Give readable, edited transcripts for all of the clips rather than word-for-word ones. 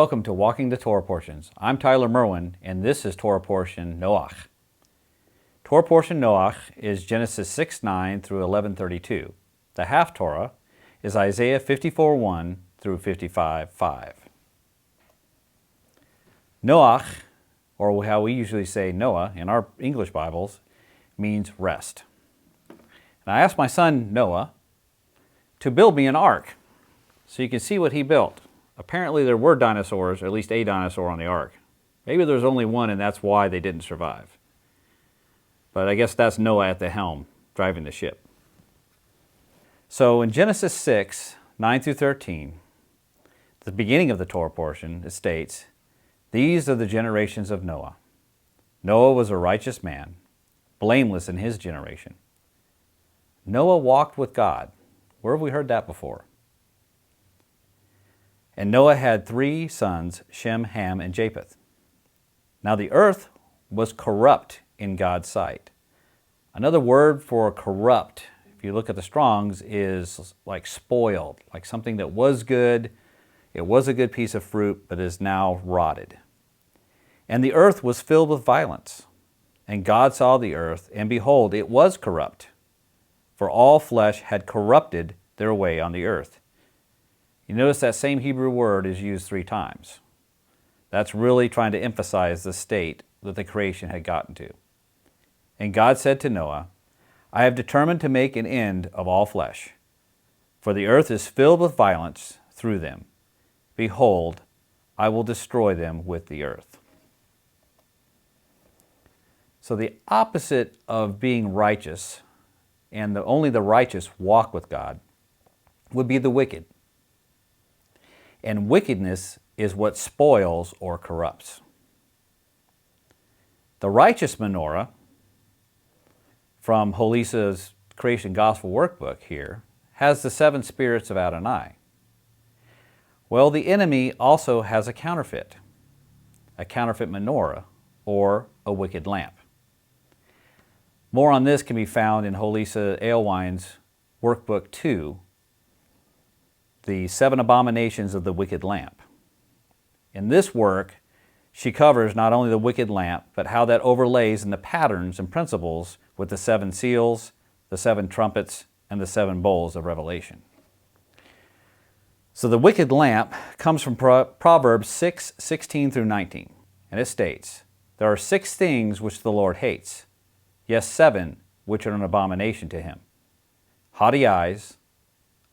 Welcome to Walking the Torah Portions. I'm Tyler Merwin, and this is Torah Portion Noach. Torah Portion Noach is Genesis 6:9 through 11:32. The half-Torah is Isaiah 54:1 through 55:5. Noach, or how we usually say Noah in our English Bibles, means rest. And I asked my son Noah to build me an ark so you can see what he built. Apparently there were dinosaurs, or at least a dinosaur on the ark. Maybe there's only one and that's why they didn't survive. But I guess that's Noah at the helm, driving the ship. So in Genesis 6:9 through 13, the beginning of the Torah portion, it states, "These are the generations of Noah. Noah was a righteous man, blameless in his generation. Noah walked with God." Where have we heard that before? "And Noah had 3 sons, Shem, Ham, and Japheth. Now the earth was corrupt in God's sight." Another word for corrupt, if you look at the Strong's, is like spoiled, like something that was good, it was a good piece of fruit, but is now rotted. "And the earth was filled with violence. And God saw the earth, and behold, it was corrupt, for all flesh had corrupted their way on the earth." You notice that same Hebrew word is used 3 times. That's really trying to emphasize the state that the creation had gotten to. "And God said to Noah, I have determined to make an end of all flesh, for the earth is filled with violence through them. Behold, I will destroy them with the earth." So the opposite of being righteous, and only the righteous walk with God, would be the wicked. And wickedness is what spoils or corrupts. The righteous menorah, from Holisa's Creation Gospel Workbook here, has the 7 spirits of Adonai. Well, the enemy also has a counterfeit menorah, or a wicked lamp. More on this can be found in Holisa Alewine's Workbook 2, The 7 Abominations of the Wicked Lamp. In this work, she covers not only the wicked lamp, but how that overlays in the patterns and principles with the 7 seals, the 7 trumpets, and the 7 bowls of Revelation. So the wicked lamp comes from Proverbs 6:16 through 19, and it states, "There are 6 things which the Lord hates, yes, 7 which are an abomination to him: haughty eyes,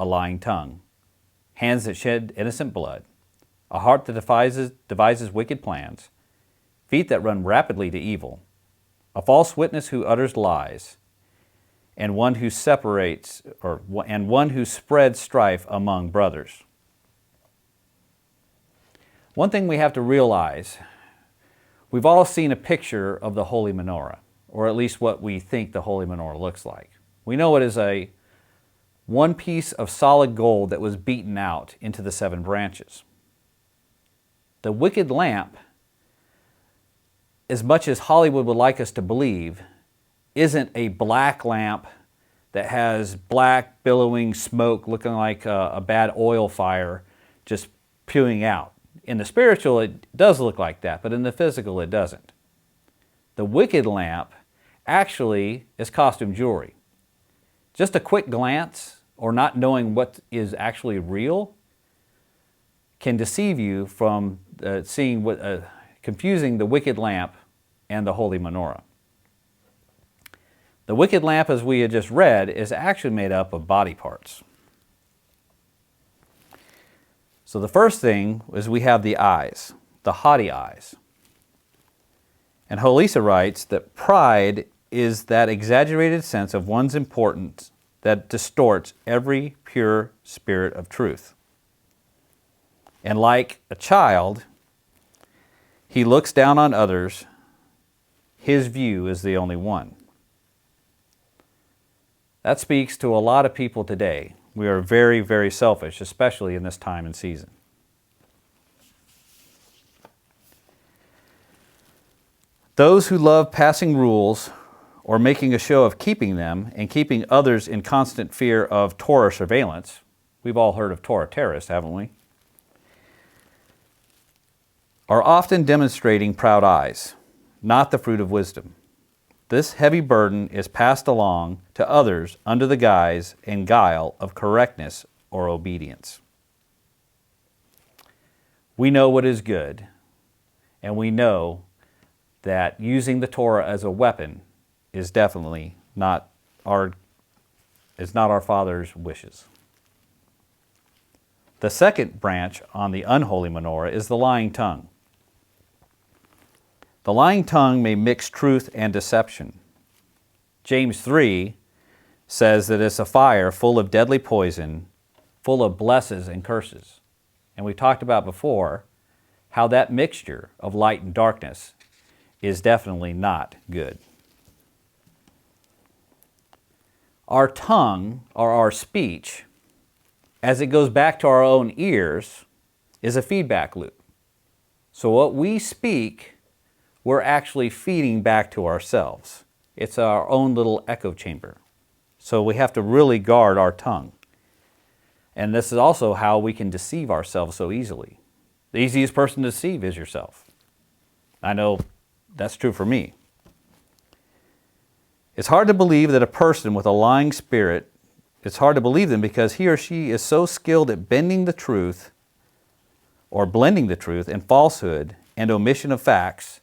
a lying tongue, hands that shed innocent blood, a heart that devises wicked plans, feet that run rapidly to evil, a false witness who utters lies, and one who spreads strife among brothers." One thing we have to realize, we've all seen a picture of the Holy Menorah, or at least what we think the Holy Menorah looks like. We know it is one piece of solid gold that was beaten out into the 7 branches. The wicked lamp, as much as Hollywood would like us to believe, isn't a black lamp that has black billowing smoke looking like a bad oil fire just spewing out. In the spiritual, it does look like that, but in the physical, it doesn't. The wicked lamp actually is costume jewelry. Just a quick glance, or not knowing what is actually real, can deceive you from confusing the wicked lamp and the holy menorah. The wicked lamp, as we had just read, is actually made up of body parts. So the first thing is we have the eyes, the haughty eyes. And Holisa writes that pride is that exaggerated sense of one's importance that distorts every pure spirit of truth. And like a child, he looks down on others. His view is the only one. That speaks to a lot of people today. We are very, very selfish, especially in this time and season. Those who love passing rules or making a show of keeping them and keeping others in constant fear of Torah surveillance. We've all heard of Torah terrorists, haven't we? are often demonstrating proud eyes, not the fruit of wisdom. This heavy burden is passed along to others under the guise and guile of correctness or obedience. We know what is good, and we know that using the Torah as a weapon is definitely not our Father's wishes. The second branch on the unholy menorah is the lying tongue. The lying tongue may mix truth and deception. James 3 says that it's a fire full of deadly poison, full of blesses and curses. And we talked about before how that mixture of light and darkness is definitely not good. Our tongue, or our speech, as it goes back to our own ears, is a feedback loop. So what we speak, we're actually feeding back to ourselves. It's our own little echo chamber. So we have to really guard our tongue. And this is also how we can deceive ourselves so easily. The easiest person to deceive is yourself. I know that's true for me. It's hard to believe that a person with a lying spirit, it's hard to believe them because he or she is so skilled at bending the truth or blending the truth and falsehood and omission of facts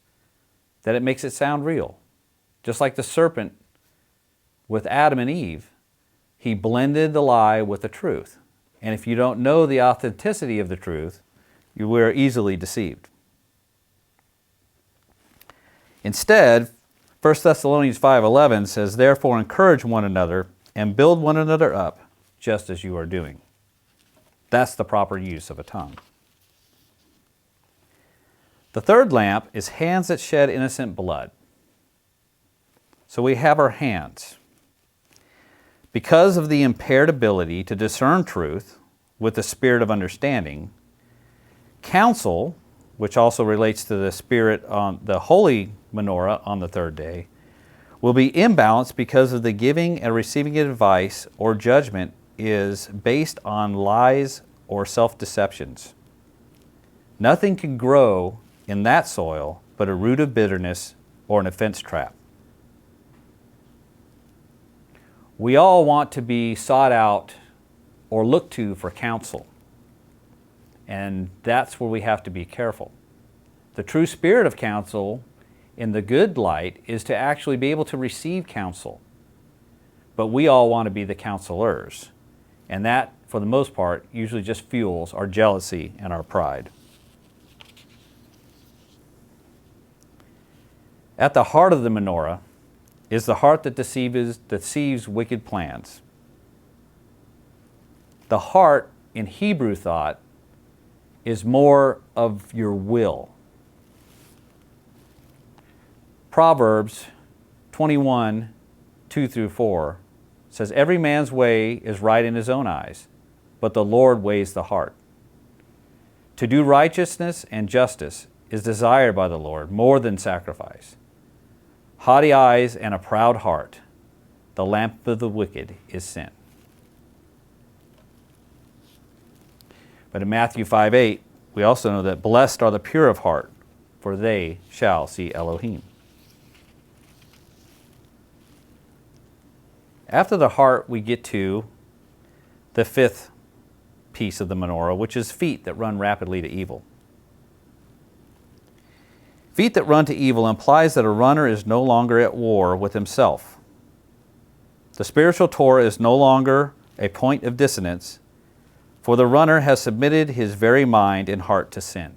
that it makes it sound real. Just like the serpent with Adam and Eve, he blended the lie with the truth. And if you don't know the authenticity of the truth, you are easily deceived. Instead, 1 Thessalonians 5:11 says, "Therefore encourage one another and build one another up, just as you are doing." That's the proper use of a tongue. The third lamp is hands that shed innocent blood. So we have our hands. Because of the impaired ability to discern truth with the spirit of understanding, counsel, which also relates to the spirit on the holy menorah on the third day, will be imbalanced because of the giving and receiving advice or judgment is based on lies or self-deceptions. Nothing can grow in that soil but a root of bitterness or an offense trap. We all want to be sought out or looked to for counsel. And that's where we have to be careful. The true spirit of counsel in the good light is to actually be able to receive counsel. But we all want to be the counselors. And that, for the most part, usually just fuels our jealousy and our pride. At the heart of the menorah is the heart that deceives wicked plans. The heart, in Hebrew thought, is more of your will. Proverbs 21, 2-4 says, "Every man's way is right in his own eyes, but the Lord weighs the heart. To do righteousness and justice is desired by the Lord more than sacrifice. Haughty eyes and a proud heart, the lamp of the wicked is sin." But in Matthew 5:8, we also know that blessed are the pure of heart, for they shall see Elohim. After the heart, we get to the fifth piece of the menorah, which is feet that run rapidly to evil. Feet that run to evil implies that a runner is no longer at war with himself. The spiritual Torah is no longer a point of dissonance, for the runner has submitted his very mind and heart to sin.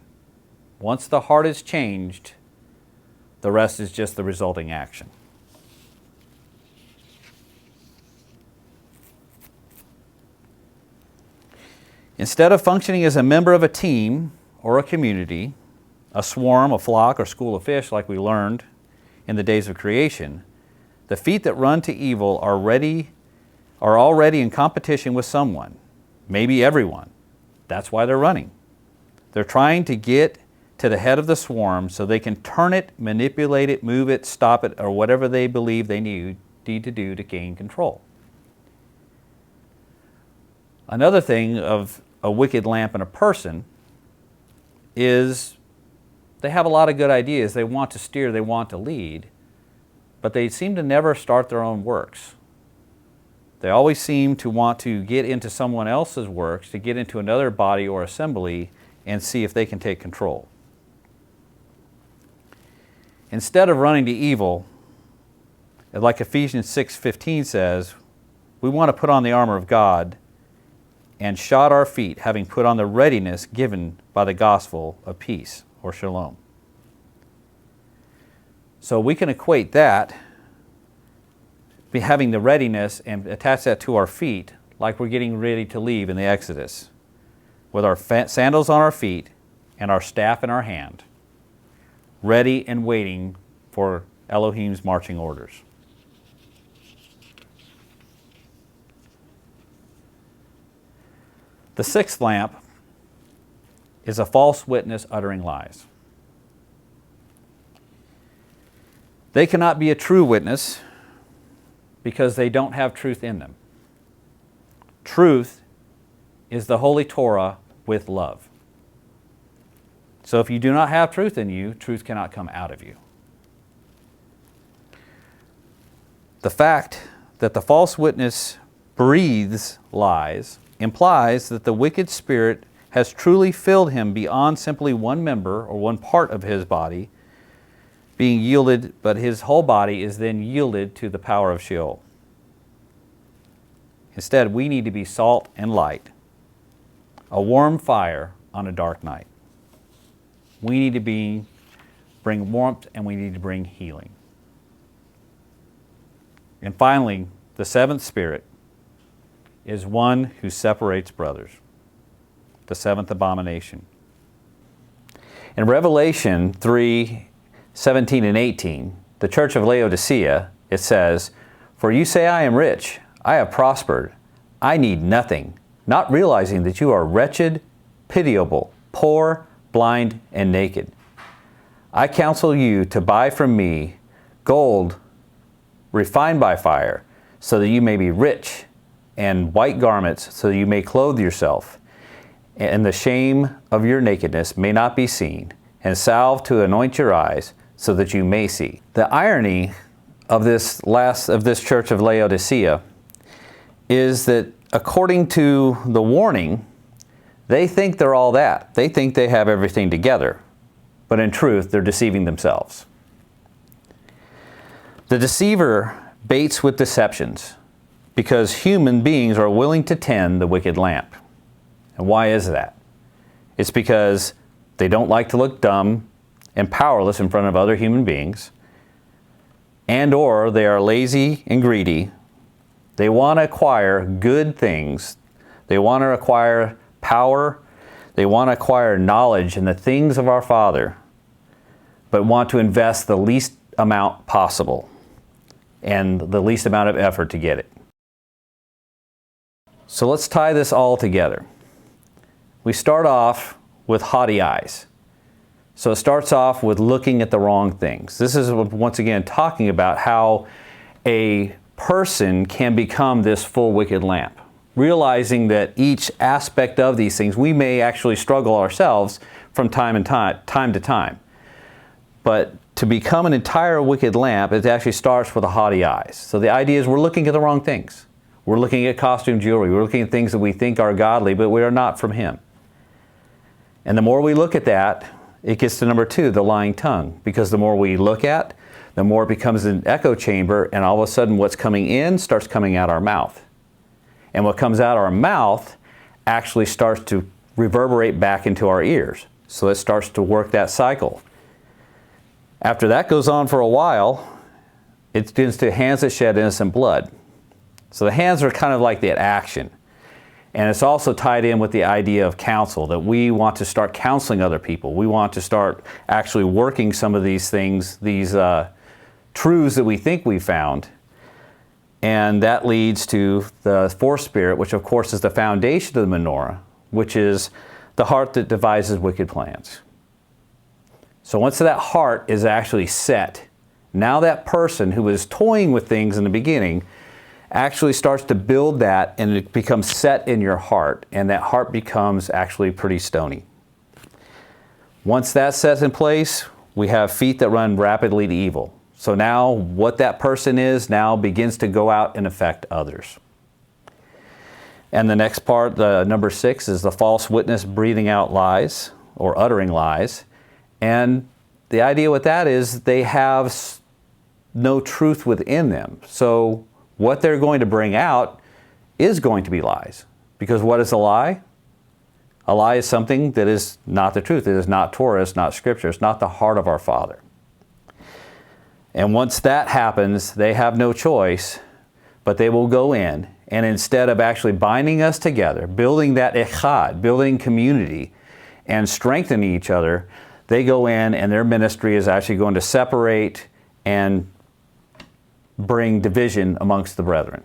Once the heart is changed, the rest is just the resulting action. Instead of functioning as a member of a team or a community, a swarm, a flock, or school of fish like we learned in the days of creation, the feet that run to evil are already in competition with someone, maybe everyone. That's why they're running. They're trying to get to the head of the swarm so they can turn it, manipulate it, move it, stop it, or whatever they believe they need to do to gain control. Another thing of a wicked lamp in a person is they have a lot of good ideas. They want to steer, they want to lead, but they seem to never start their own works. They always seem to want to get into someone else's works, to get into another body or assembly and see if they can take control. Instead of running to evil, like Ephesians 6:15 says, we want to put on the armor of God and shod our feet, having put on the readiness given by the gospel of peace, or shalom. So we can equate that, having the readiness, and attach that to our feet like we're getting ready to leave in the Exodus, with our sandals on our feet and our staff in our hand, ready and waiting for Elohim's marching orders. The sixth lamp is a false witness uttering lies. They cannot be a true witness because they don't have truth in them. Truth is the Holy Torah with love. So if you do not have truth in you, truth cannot come out of you. The fact that the false witness breathes lies implies that the wicked spirit has truly filled him beyond simply one member or one part of his body being yielded, but his whole body is then yielded to the power of Sheol. Instead, we need to be salt and light, a warm fire on a dark night. We need to bring warmth, and we need to bring healing. And finally, the seventh spirit is one who separates brothers, the seventh abomination. In Revelation 3:17 and 18, the church of Laodicea, it says, "For you say, I am rich, I have prospered, I need nothing, not realizing that you are wretched, pitiable, poor, blind, and naked. I counsel you to buy from me gold refined by fire, so that you may be rich, and white garments, so that you may clothe yourself, and the shame of your nakedness may not be seen, and salve to anoint your eyes, so that you may see." The irony of this church of Laodicea is that according to the warning, they think they're all that. They think they have everything together, but in truth, they're deceiving themselves. The deceiver baits with deceptions because human beings are willing to tend the wicked lamp. And why is that? It's because they don't like to look dumb and powerless in front of other human beings, and or they are lazy and greedy. They want to acquire good things. They want to acquire power. They want to acquire knowledge in the things of our Father, but want to invest the least amount possible and the least amount of effort to get it. So let's tie this all together. We start off with haughty eyes. So it starts off with looking at the wrong things. This is once again talking about how a person can become this full wicked lamp, realizing that each aspect of these things, we may actually struggle ourselves from time to time. But to become an entire wicked lamp, it actually starts with a haughty eyes. So the idea is we're looking at the wrong things. We're looking at costume jewelry. We're looking at things that we think are godly, but we are not from Him. And the more we look at that, it gets to number 2, the lying tongue. Because the more we look at, the more it becomes an echo chamber, and all of a sudden what's coming in starts coming out our mouth. And what comes out our mouth actually starts to reverberate back into our ears. So it starts to work that cycle. After that goes on for a while, it begins to hands that shed innocent blood. So the hands are kind of like that action. And it's also tied in with the idea of counsel, that we want to start counseling other people. We want to start actually working some of these things, these truths that we think we found. And that leads to the fourth spirit, which of course is the foundation of the menorah, which is the heart that devises wicked plans. So once that heart is actually set, now that person who was toying with things in the beginning actually starts to build that, and it becomes set in your heart, and that heart becomes actually pretty stony. Once that's set in place, we have feet that run rapidly to evil. So now what that person is now begins to go out and affect others. And the next part, number 6, is the false witness breathing out lies or uttering lies. And the idea with that is they have no truth within them. So what they're going to bring out is going to be lies. Because what is a lie? A lie is something that is not the truth. It is not Torah, it's not Scripture, it's not the heart of our Father. And once that happens, they have no choice, but they will go in, and instead of actually binding us together, building that echad, building community, and strengthening each other, they go in and their ministry is actually going to separate and bring division amongst the brethren.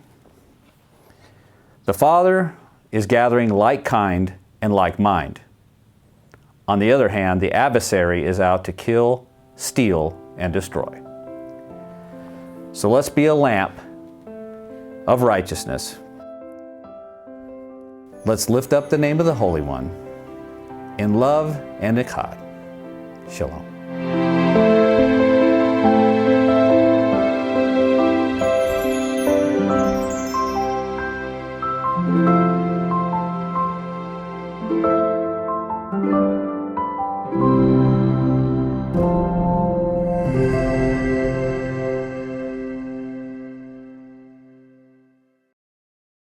The Father is gathering like kind and like mind. On the other hand, the adversary is out to kill, steal, and destroy. So let's be a lamp of righteousness. Let's lift up the name of the Holy One in love and echad. Shalom.